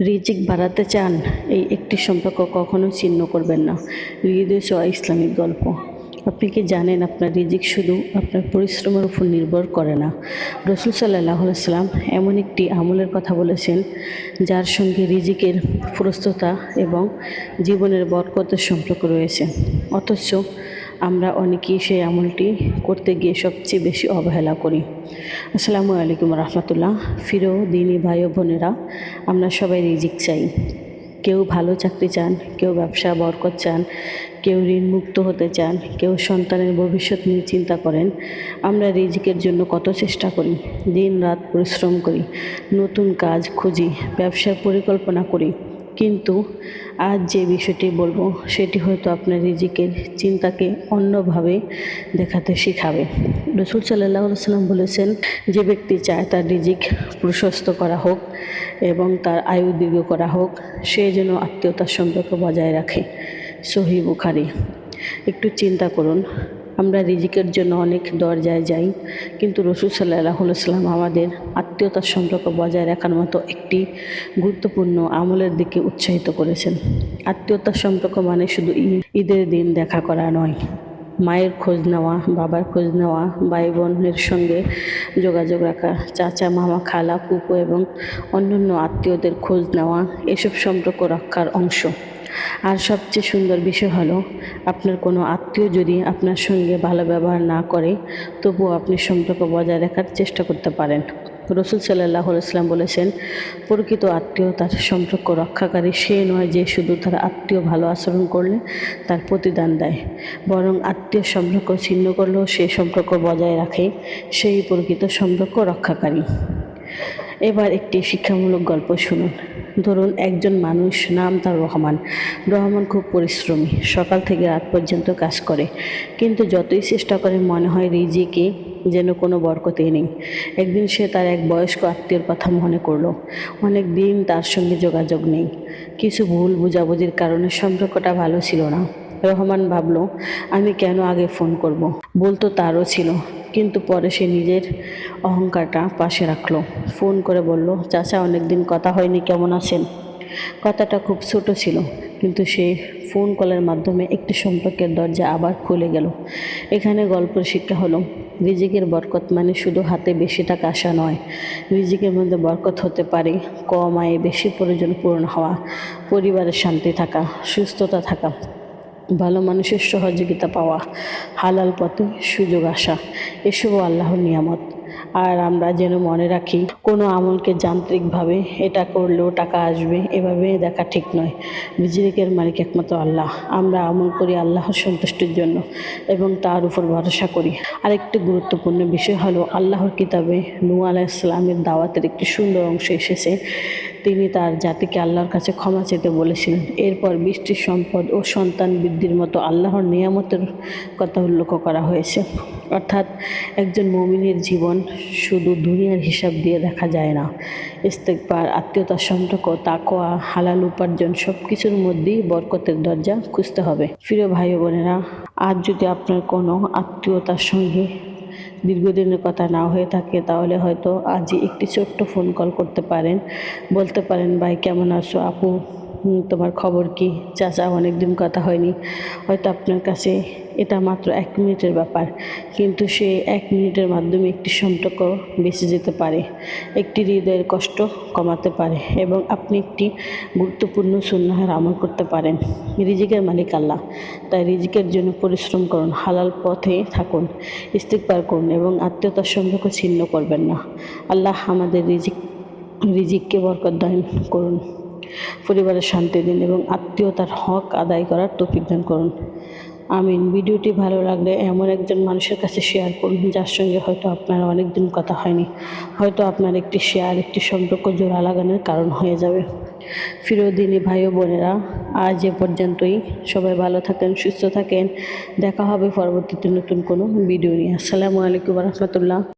রিজিক বাড়াতে চান, এই একটি সম্পর্ক কখনো ছিন্ন করবেন না। হৃদয় ছোঁয়া ইসলামিক গল্প। আপনি কি জানেন আপনার রিজিক শুধু আপনার পরিশ্রমের উপর নির্ভর করে না। রসুল সাল্লাল্লাহু আলাইহি সাল্লাম এমন একটি আমলের কথা বলেছেন যার সঙ্গে রিজিকের প্রস্তুতা এবং জীবনের বরকতের সম্পর্ক রয়েছে, অথচ আমরা অনেকেই সেই আমলটি করতে গিয়ে সবচেয়ে বেশি অবহেলা করি। আসসালামু আলাইকুম রহমতুল্লাহ। ফিরো দিনী ভাই ও বোনেরা, আমরা সবাই রিজিক চাই। কেউ ভালো চাকরি চান, কেউ ব্যবসা বরকত চান, কেউ ঋণ মুক্ত হতে চান, কেউ সন্তানের ভবিষ্যৎ নিয়ে চিন্তা করেন। আমরা রিজিকের জন্য কত চেষ্টা করি, দিন রাত পরিশ্রম করি, নতুন কাজ খুঁজি, ব্যবসার পরিকল্পনা করি, কিন্তু আজ যে বিষয়টি বলবো সেটি হয়তো আপনার রিজিকের চিন্তাকে অন্যভাবে দেখাতে শেখাবে। রসুল সাল্লাল্লাহু আলাইহি সাল্লাম বলেছেন, যে ব্যক্তি চায় তার রিজিক প্রশস্ত করা হোক এবং তার আয়ু দীর্ঘ করা হোক, সে যেন আত্মীয়তার সম্পর্ক বজায় রাখে। সহিহ বুখারী। একটু চিন্তা করুন, আমরা রিজিকের জন্য অনেক দরজায় যাই, কিন্তু রসুল সাল্লাল্লাহু আলাইহি সাল্লাম আমাদের আত্মীয়তার সম্পর্ক বজায় রাখার মতো একটি গুরুত্বপূর্ণ আমলের দিকে উৎসাহিত করেছেন। আত্মীয়তার সম্পর্ক মানে শুধু ঈদের দিন দেখা করা নয়, মায়ের খোঁজ নেওয়া, বাবার খোঁজ নেওয়া, ভাই বোনের সঙ্গে যোগাযোগ রাখা, চাচা মামা খালা ফুপু এবং অন্যান্য আত্মীয়দের খোঁজ নেওয়া, এসব সম্পর্ক রক্ষার অংশ। আর সবচেয়ে সুন্দর বিষয় হলো, আপনার কোনো আত্মীয় যদি আপনার সঙ্গে ভালো ব্যবহার না করে, তবুও আপনি সম্পর্ক বজায় রাখার চেষ্টা করতে পারেন। রসুল সাল্লাল্লাহু আলাইহি সাল্লাম বলেছেন, প্রকৃত আত্মীয় তার সম্পর্ক রক্ষাকারী সে নয় যে শুধু তার আত্মীয় ভালো আচরণ করলে তার প্রতিদান দেয়, বরং আত্মীয় সম্পর্ক ছিন্ন করলেও সে সম্পর্ক বজায় রাখে, সেই প্রকৃত সম্পর্ক রক্ষাকারী। এবার একটি শিক্ষামূলক গল্প শুনুন। ধরুন, একজন মানুষ, নাম তার রহমান। রহমান খুব পরিশ্রমী, সকাল থেকে রাত পর্যন্ত কাজ করে, কিন্তু যতই চেষ্টা করে মনে হয় রিজিকে যেন কোনো বরকতই নেই। একদিন সে তার এক বয়স্ক আত্মীয়র কথা মনে করলো। অনেক দিন তার সঙ্গে যোগাযোগ নেই, কিছু ভুল বোঝাবুঝির কারণে সম্পর্কটা ভালো ছিল না। রহমান ভাবলো, আমি কেন আগে ফোন করব। ভুল তো তারও ছিল, কিন্তু পরে সে নিজের অহংকারটা পাশে রাখলো। ফোন করে বলল, চাচা অনেকদিন কথা হয়নি, কেমন আছেন? কথাটা খুব ছোট ছিল, কিন্তু সে ফোন কলের মাধ্যমে একটি সম্পর্কের দরজা আবার খুলে গেল। এখানে গল্পের শিক্ষা হলো, রিজিকের বরকত মানে শুধু হাতে বেশি টাকা আসা নয়। রিজিকের মধ্যে বরকত হতে পারে কম আয়ে বেশি প্রয়োজন পূরণ হওয়া, পরিবারের শান্তি থাকা, সুস্থতা থাকা, ভালো মানুষের সহযোগিতা পাওয়া, হালাল পথে সুযোগ আসা, এসবও আল্লাহর নিয়ামত। আর আমরা যেন মনে রাখি, কোনো আমলকে যান্ত্রিকভাবে এটা করলেও টাকা আসবে এভাবে দেখা ঠিক নয়। রিজিকের মালিক একমাত্র আল্লাহ। আমরা আমল করি আল্লাহর সন্তুষ্টির জন্য এবং তার উপর ভরসা করি। আরেকটি গুরুত্বপূর্ণ বিষয় হলো, আল্লাহর কিতাবে নূহ আলাইহিস সালামের দাওয়াতের একটি সুন্দর অংশ এসেছে। তিনি তার জাতিকে আল্লাহর কাছে ক্ষমা চেতে বলেছিলেন। এরপর বৃষ্টি, সম্পদ ও সন্তান বৃদ্ধির মতো আল্লাহর নিয়ামতের কথা উল্লেখ করা হয়েছে। অর্থাৎ একজন মুমিনের জীবন শুধু দুনিয়ার হিসাব দিয়ে দেখা যায় না। ইস্তেগফার, আত্মীয়তার সম্পর্ক, তাকওয়া, হালাল উপার্জন সব কিছুর মধ্যেই বরকতের দরজা খুঁজতে হবে। প্রিয় ভাই বোনেরা, আজ যদি আপনার কোনো আত্মীয়তার সঙ্গে দীর্ঘদিনের কথা না হয়ে থাকে, তাহলে হয়তো আজই একটি ছোট্ট ফোন কল করতে পারেন। বলতে পারেন, ভাই কেমন আছো, আপু তোমার খবর কি, চাচা অনেকদিন কথা হয়নি। হয়তো আপনার কাছে এটা মাত্র 1 মিনিটের ব্যাপার, কিন্তু সে 1 মিনিটের মাধ্যমে একটি সম্পর্ক বেঁচে যেতে পারে, একটি হৃদয়ের কষ্ট কমাতে পারে এবং আপনি একটি গুরুত্বপূর্ণ সুন্নাহের আমল করতে পারেন। রিজিকের মালিক আল্লাহ, তাই রিজিকের জন্য পরিশ্রম করুন, হালাল পথে থাকুন, ইস্তিগফার করুন এবং আত্মীয়তার সম্পর্ক ছিন্ন করবেন না। আল্লাহ আমাদের রিজিককে বরকত দান করুন, পরিবারের শান্তি দিন এবং আত্মীয়তার হক আদায় করার তৌফিক দান করুন। আমিন। ভিডিওটি ভালো লাগলে এমন একজন মানুষের কাছে শেয়ার করুন যার সঙ্গে হয়তো আপনার অনেক দিন কথা হয়নি। হয়তো আপনার একটি শেয়ার একটি সম্পর্ক জোড়া লাগানোর কারণ হয়ে যাবে। প্রিয় দিনী ভাই ও বোনেরা, আজ এ পর্যন্তই। সবাই ভালো থাকেন, সুস্থ থাকেন। দেখা হবে পরবর্তীতে নতুন কোনো ভিডিও নিয়ে। আসসালামু আলাইকুম রহমতুল্লাহ।